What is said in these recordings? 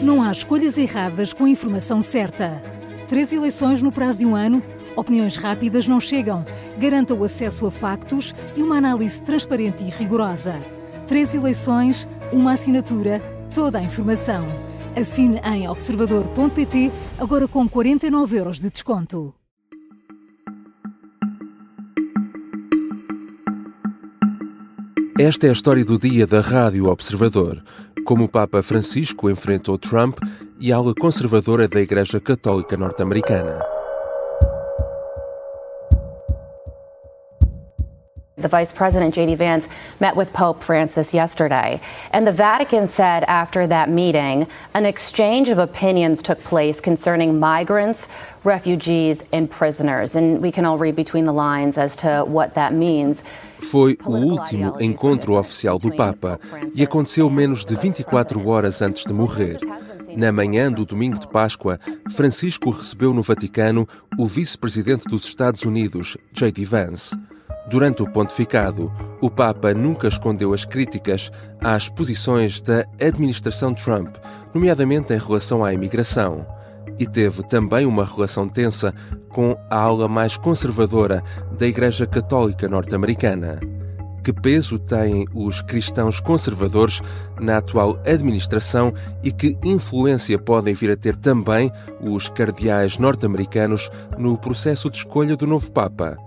Não há escolhas erradas com a informação certa. 3 eleições no prazo de um ano? Opiniões rápidas não chegam. Garanta o acesso a factos e uma análise transparente e rigorosa. 3 eleições, uma assinatura, toda a informação. Assine em observador.pt, agora com 49 € de desconto. Esta é a história do dia da Rádio Observador. Como o Papa Francisco enfrentou Trump e a ala conservadora da Igreja Católica Norte-Americana. The Vice President, J.D. Vance, met with Pope Francis yesterday. And the Vatican said after that meeting, an exchange of opinions took place concerning migrants, refugees and prisoners. And we can all read between the lines as to what that means. Foi o último encontro oficial do Papa e aconteceu menos de 24 horas antes de morrer. Na manhã do domingo de Páscoa, Francisco recebeu no Vaticano o vice-presidente dos Estados Unidos, J.D. Vance. Durante o pontificado, o Papa nunca escondeu as críticas às posições da administração Trump, nomeadamente em relação à imigração. E teve também uma relação tensa com a ala mais conservadora da Igreja Católica Norte-Americana. Que peso têm os cristãos conservadores na atual administração e que influência podem vir a ter também os cardeais norte-americanos no processo de escolha do novo Papa?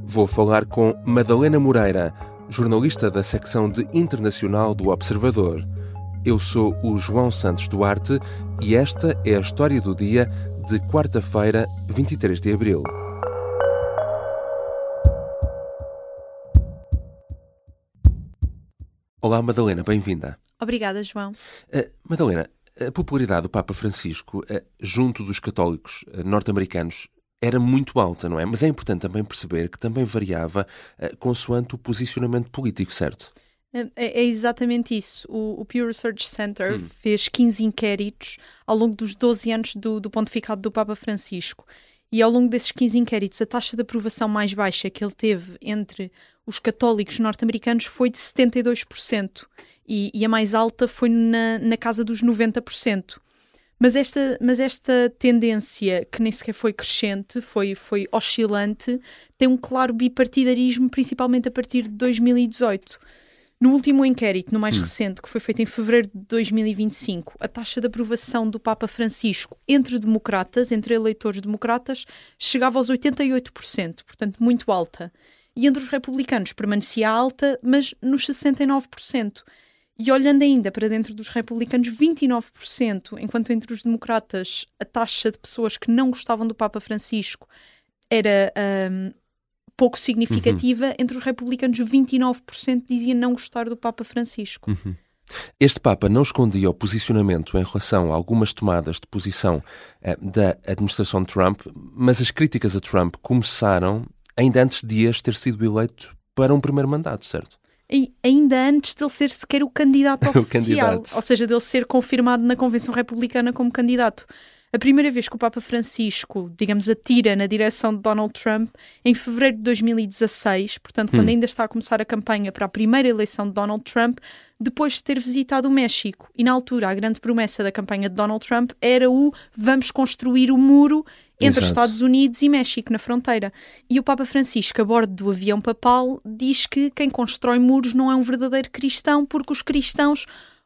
Vou falar com Madalena Moreira, jornalista da secção de Internacional do Observador. Eu sou o João Santos Duarte e esta é a história do dia de quarta-feira, 23 de abril. Olá, Madalena, bem-vinda. Obrigada, João. Madalena, a popularidade do Papa Francisco junto dos católicos norte-americanos era muito alta, não é? Mas é importante também perceber que também variava consoante o posicionamento político, certo? É exatamente isso. O Pew Research Center fez 15 inquéritos ao longo dos 12 anos do pontificado do Papa Francisco. E ao longo desses 15 inquéritos, a taxa de aprovação mais baixa que ele teve entre os católicos norte-americanos foi de 72%. E a mais alta foi na casa dos 90%. Mas esta tendência, que nem sequer foi crescente, foi oscilante, tem um claro bipartidarismo, principalmente a partir de 2018. No último inquérito, no mais recente, que foi feito em fevereiro de 2025, a taxa de aprovação do Papa Francisco entre eleitores democratas, chegava aos 88%, portanto muito alta. E entre os republicanos permanecia alta, mas nos 69%. E olhando ainda para dentro dos republicanos, 29%, enquanto entre os democratas a taxa de pessoas que não gostavam do Papa Francisco era pouco significativa, entre os republicanos 29% dizia não gostar do Papa Francisco. Este Papa não escondia o posicionamento em relação a algumas tomadas de posição da administração Trump, mas as críticas a Trump começaram ainda antes de este ter sido eleito para um primeiro mandato, certo? Ainda antes de ele ser sequer o candidato oficial, ou seja, de ele ser confirmado na Convenção Republicana como candidato. A primeira vez que o Papa Francisco, digamos, atira na direção de Donald Trump, em fevereiro de 2016, portanto, quando ainda está a começar a campanha para a primeira eleição de Donald Trump, depois de ter visitado o México. E na altura, a grande promessa da campanha de Donald Trump era vamos construir o muro entre Estados Unidos e México, na fronteira. E o Papa Francisco, a bordo do avião papal, diz que quem constrói muros não é um verdadeiro cristão, porque os cristãos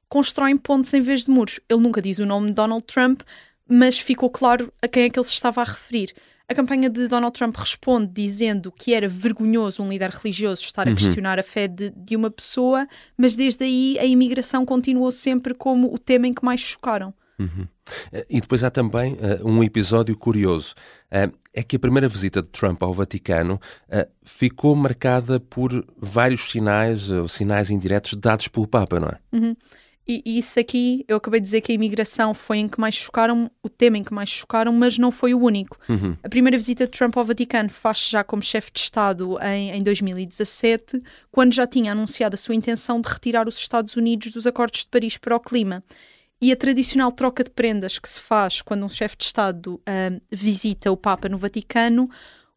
constroem pontes em vez de muros. Ele nunca diz o nome de Donald Trump, mas ficou claro a quem é que ele se estava a referir. A campanha de Donald Trump responde dizendo que era vergonhoso um líder religioso estar a questionar a fé de uma pessoa, mas desde aí a imigração continuou sempre como o tema em que mais chocaram. E depois há também um episódio curioso. É que a primeira visita de Trump ao Vaticano ficou marcada por vários sinais indiretos dados pelo Papa, não é? E isso aqui, eu acabei de dizer que a imigração foi em que mais chocaram, o tema em que mais chocaram, mas não foi o único. A primeira visita de Trump ao Vaticano faz-se já como chefe de Estado em 2017, quando já tinha anunciado a sua intenção de retirar os Estados Unidos dos Acordos de Paris para o clima. E a tradicional troca de prendas que se faz quando um chefe de Estado visita o Papa no Vaticano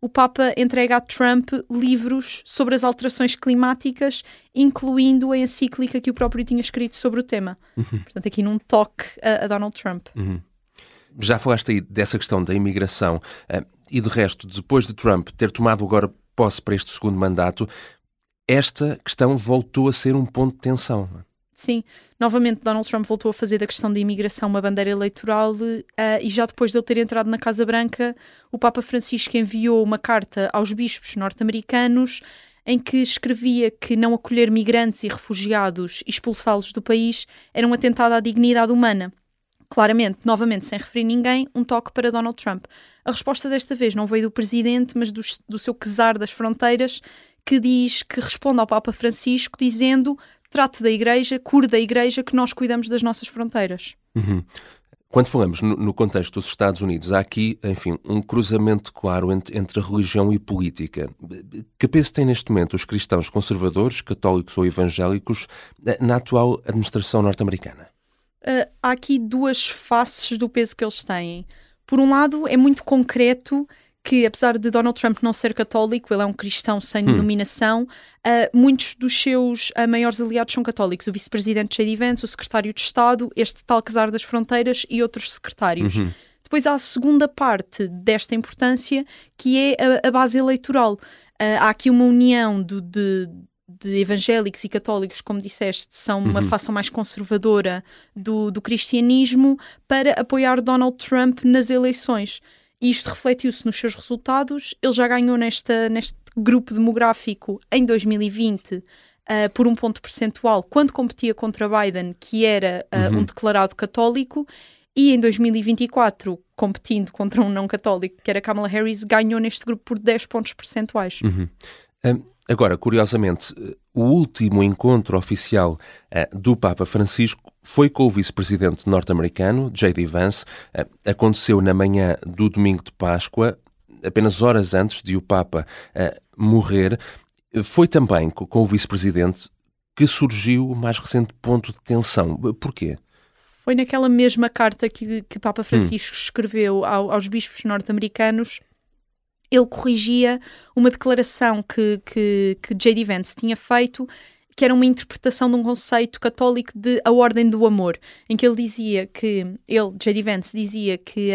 o Papa entrega a Trump livros sobre as alterações climáticas, incluindo a encíclica que o próprio tinha escrito sobre o tema. Portanto, aqui num toque a Donald Trump. Já falaste aí dessa questão da imigração e, de resto, depois de Trump ter tomado agora posse para este segundo mandato, esta questão voltou a ser um ponto de tensão. Sim, novamente Donald Trump voltou a fazer da questão da imigração uma bandeira eleitoral e já depois de ele ter entrado na Casa Branca, o Papa Francisco enviou uma carta aos bispos norte-americanos em que escrevia que não acolher migrantes e refugiados e expulsá-los do país era um atentado à dignidade humana. Claramente, novamente, sem referir ninguém, um toque para Donald Trump. A resposta desta vez não veio do presidente, mas do seu czar das fronteiras, que responde ao Papa Francisco dizendo: trate da Igreja, cure da Igreja, que nós cuidamos das nossas fronteiras. Quando falamos no contexto dos Estados Unidos, há aqui, enfim, um cruzamento claro entre a religião e política. Que peso têm neste momento os cristãos conservadores, católicos ou evangélicos, na atual administração norte-americana? Há aqui duas faces do peso que eles têm. Por um lado, é muito concreto que, apesar de Donald Trump não ser católico, ele é um cristão sem denominação, muitos dos seus maiores aliados são católicos. O vice-presidente J.D. Vance, o secretário de Estado, este tal czar das fronteiras e outros secretários. Depois há a segunda parte desta importância, que é a base eleitoral. Há aqui uma união de evangélicos e católicos, como disseste, são uma facção mais conservadora do cristianismo, para apoiar Donald Trump nas eleições. E isto refletiu-se nos seus resultados. Ele já ganhou neste grupo demográfico em 2020 por um ponto percentual, quando competia contra Biden, que era um declarado católico, e em 2024, competindo contra um não católico, que era Kamala Harris, ganhou neste grupo por 10 pontos percentuais. Agora, curiosamente, o último encontro oficial do Papa Francisco foi com o vice-presidente norte-americano, J.D. Vance. Aconteceu na manhã do domingo de Páscoa, apenas horas antes de o Papa morrer. Foi também com o vice-presidente que surgiu o mais recente ponto de tensão. Porquê? Foi naquela mesma carta que Papa Francisco escreveu aos bispos norte-americanos. Ele corrigia uma declaração que J.D. Vance tinha feito, que era uma interpretação de um conceito católico de a ordem do amor, em que ele dizia que, J.D. Vance, dizia que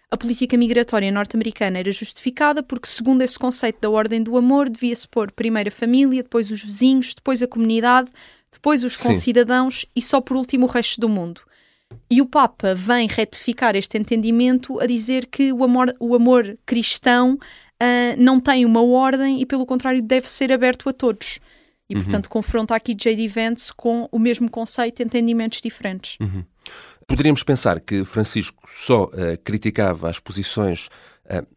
a política migratória norte-americana era justificada porque, segundo esse conceito da ordem do amor, devia-se pôr primeiro a família, depois os vizinhos, depois a comunidade, depois os concidadãos e só por último o resto do mundo. E o Papa vem retificar este entendimento a dizer que o amor cristão não tem uma ordem e, pelo contrário, deve ser aberto a todos. E, portanto, confronta aqui J.D. Vance com o mesmo conceito, entendimentos diferentes. Poderíamos pensar que Francisco só criticava as posições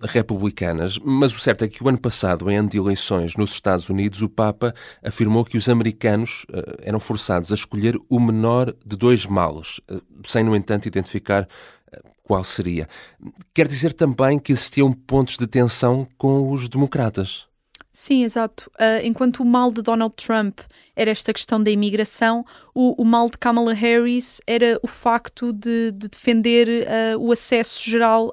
republicanas, mas o certo é que o ano passado, em ano de eleições nos Estados Unidos, o Papa afirmou que os americanos eram forçados a escolher o menor de dois males, sem, no entanto, identificar qual seria. Quer dizer também que existiam pontos de tensão com os democratas. Sim, exato. Enquanto o mal de Donald Trump era esta questão da imigração, o mal de Kamala Harris era o facto de defender o acesso geral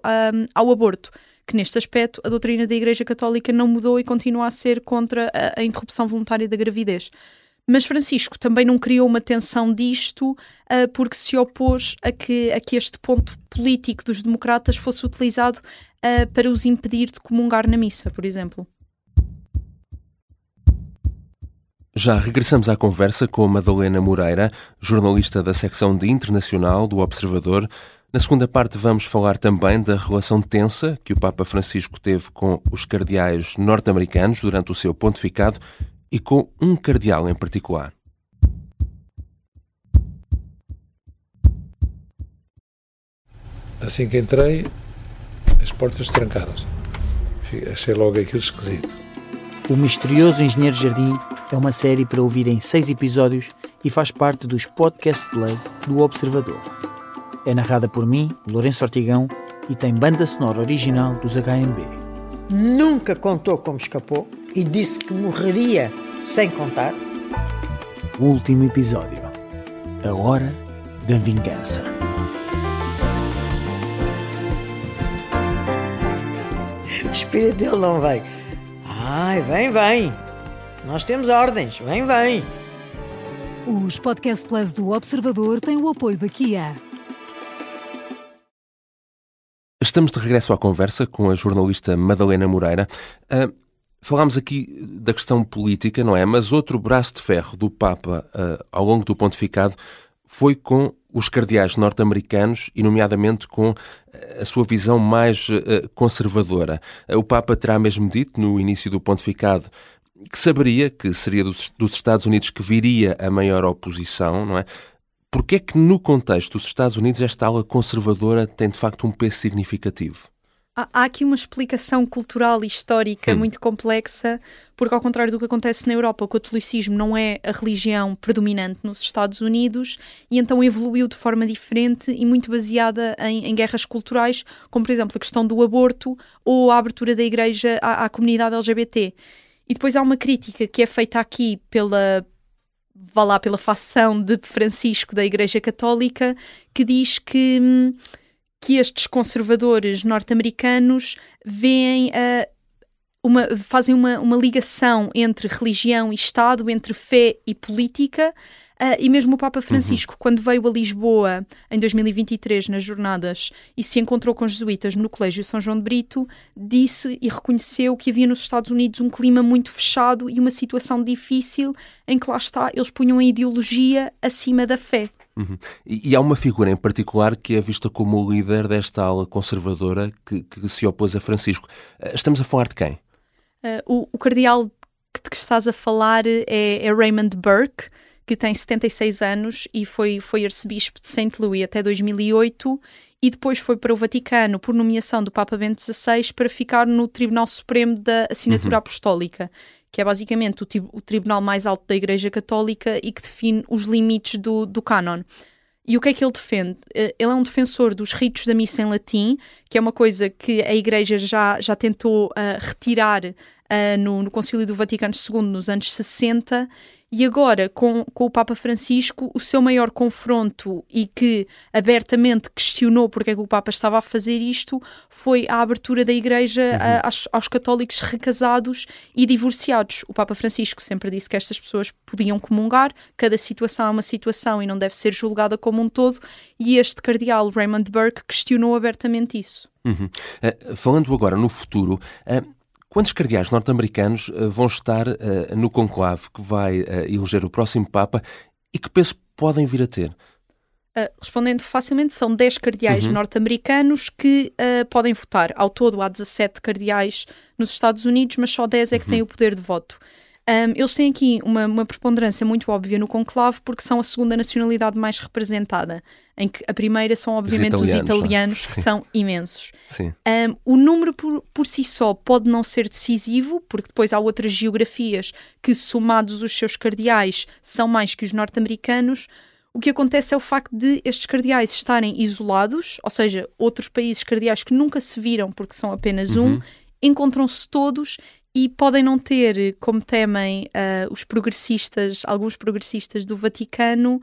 ao aborto, que neste aspecto a doutrina da Igreja Católica não mudou e continua a ser contra a interrupção voluntária da gravidez. Mas Francisco também não criou uma tensão disto porque se opôs a que este ponto político dos democratas fosse utilizado para os impedir de comungar na missa, por exemplo. Já regressamos à conversa com Madalena Moreira, jornalista da secção de Internacional do Observador. Na segunda parte vamos falar também da relação tensa que o Papa Francisco teve com os cardeais norte-americanos durante o seu pontificado e com um cardeal em particular. Assim que entrei, as portas trancadas. Achei logo aquilo esquisito. O Misterioso Engenheiro Jardim é uma série para ouvir em 6 episódios e faz parte dos Podcast Plus do Observador. É narrada por mim, Lourenço Ortigão, e tem banda sonora original dos HMB. Nunca contou como escapou e disse que morreria sem contar. O último episódio. A Hora da Vingança. espírito dele não veio. Ai, vem. Nós temos ordens, vem. Os Podcast Plus do Observador têm o apoio da Kia. Estamos de regresso à conversa com a jornalista Madalena Moreira. Falámos aqui da questão política, não é? Mas outro braço de ferro do Papa ao longo do pontificado foi com os cardeais norte-americanos e, nomeadamente, com a sua visão mais conservadora. O Papa terá mesmo dito, no início do pontificado, que saberia que seria dos Estados Unidos que viria a maior oposição, não é? Porquê é que, no contexto dos Estados Unidos, esta ala conservadora tem, de facto, um peso significativo? Há aqui uma explicação cultural e histórica muito complexa, porque ao contrário do que acontece na Europa, o catolicismo não é a religião predominante nos Estados Unidos e então evoluiu de forma diferente e muito baseada em guerras culturais, como por exemplo a questão do aborto ou a abertura da igreja à comunidade LGBT. E depois há uma crítica que é feita aqui pela facção de Francisco da Igreja Católica, que diz que estes conservadores norte-americanos fazem uma ligação entre religião e Estado, entre fé e política, e mesmo o Papa Francisco, quando veio a Lisboa em 2023 nas jornadas e se encontrou com os jesuítas no Colégio São João de Brito, disse e reconheceu que havia nos Estados Unidos um clima muito fechado e uma situação difícil em que lá está, eles punham a ideologia acima da fé. E há uma figura em particular que é vista como o líder desta ala conservadora que se opôs a Francisco. Estamos a falar de quem? O cardeal que estás a falar é Raymond Burke, que tem 76 anos e foi arcebispo de St. Louis até 2008 e depois foi para o Vaticano por nomeação do Papa Bento XVI para ficar no Tribunal Supremo da Assinatura Apostólica, que é basicamente o tribunal mais alto da Igreja Católica e que define os limites do cânon. E o que é que ele defende? Ele é um defensor dos ritos da missa em latim, que é uma coisa que a Igreja já tentou retirar no Concílio do Vaticano II nos anos 60, e agora, com o Papa Francisco, o seu maior confronto e que abertamente questionou porque é que o Papa estava a fazer isto, foi a abertura da Igreja aos católicos recasados e divorciados. O Papa Francisco sempre disse que estas pessoas podiam comungar, cada situação é uma situação e não deve ser julgada como um todo, e este cardeal Raymond Burke questionou abertamente isso. Falando agora no futuro, quantos cardeais norte-americanos vão estar no conclave que vai eleger o próximo Papa e que peso podem vir a ter? Respondendo facilmente, são 10 cardeais norte-americanos que podem votar. Ao todo há 17 cardeais nos Estados Unidos, mas só 10 é que têm o poder de voto. Eles têm aqui uma preponderância muito óbvia no conclave porque são a segunda nacionalidade mais representada, em que a primeira são obviamente os italianos, que são imensos. Sim. O número por si só pode não ser decisivo, porque depois há outras geografias que, somados os seus cardeais, são mais que os norte-americanos. O que acontece é o facto de estes cardeais estarem isolados, ou seja, outros países cardeais que nunca se viram porque são apenas encontram-se todos e podem não ter, como temem alguns progressistas do Vaticano,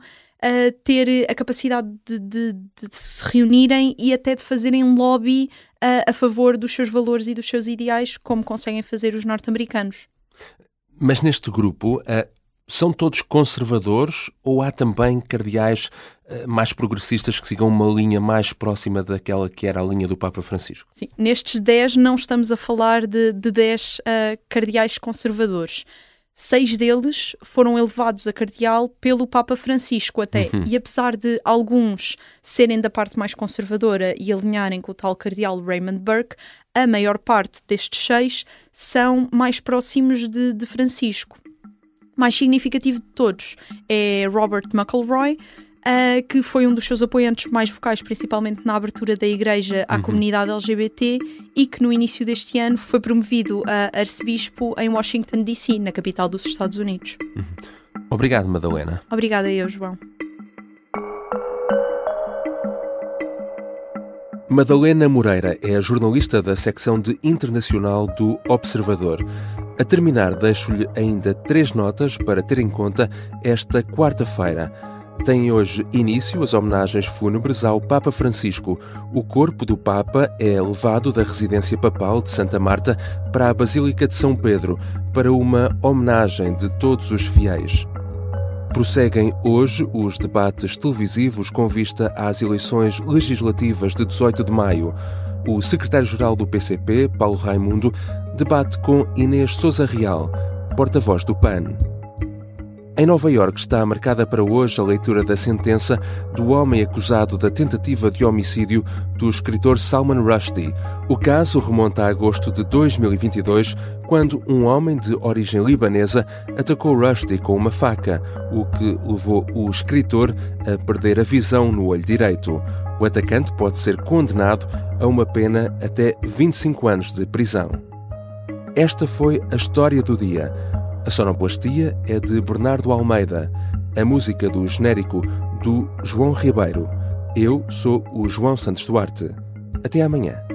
ter a capacidade de se reunirem e até de fazerem lobby a favor dos seus valores e dos seus ideais, como conseguem fazer os norte-americanos. Mas neste grupo, são todos conservadores ou há também cardeais mais progressistas que sigam uma linha mais próxima daquela que era a linha do Papa Francisco? Sim, nestes 10 não estamos a falar de 10 cardeais conservadores. 6 deles foram elevados a cardeal pelo Papa Francisco até, e apesar de alguns serem da parte mais conservadora e alinharem com o tal cardeal Raymond Burke, a maior parte destes 6 são mais próximos de Francisco. Mais significativo de todos é Robert McElroy, que foi um dos seus apoiantes mais vocais, principalmente na abertura da Igreja à comunidade LGBT, e que no início deste ano foi promovido a arcebispo em Washington, D.C., na capital dos Estados Unidos. Obrigado, Madalena. Obrigada eu, João. Madalena Moreira é a jornalista da secção de internacional do Observador. A terminar, deixo-lhe ainda 3 notas para ter em conta esta quarta-feira. Têm hoje início as homenagens fúnebres ao Papa Francisco. O corpo do Papa é levado da residência papal de Santa Marta para a Basílica de São Pedro, para uma homenagem de todos os fiéis. Prosseguem hoje os debates televisivos com vista às eleições legislativas de 18 de maio. O secretário-geral do PCP, Paulo Raimundo, debate com Inês Sousa Real, porta-voz do PAN. Em Nova Iorque está marcada para hoje a leitura da sentença do homem acusado da tentativa de homicídio do escritor Salman Rushdie. O caso remonta a agosto de 2022, quando um homem de origem libanesa atacou Rushdie com uma faca, o que levou o escritor a perder a visão no olho direito. O atacante pode ser condenado a uma pena até 25 anos de prisão. Esta foi a história do dia. A sonoplastia é de Bernardo Almeida, a música do genérico do João Ribeiro. Eu sou o João Santos Duarte. Até amanhã.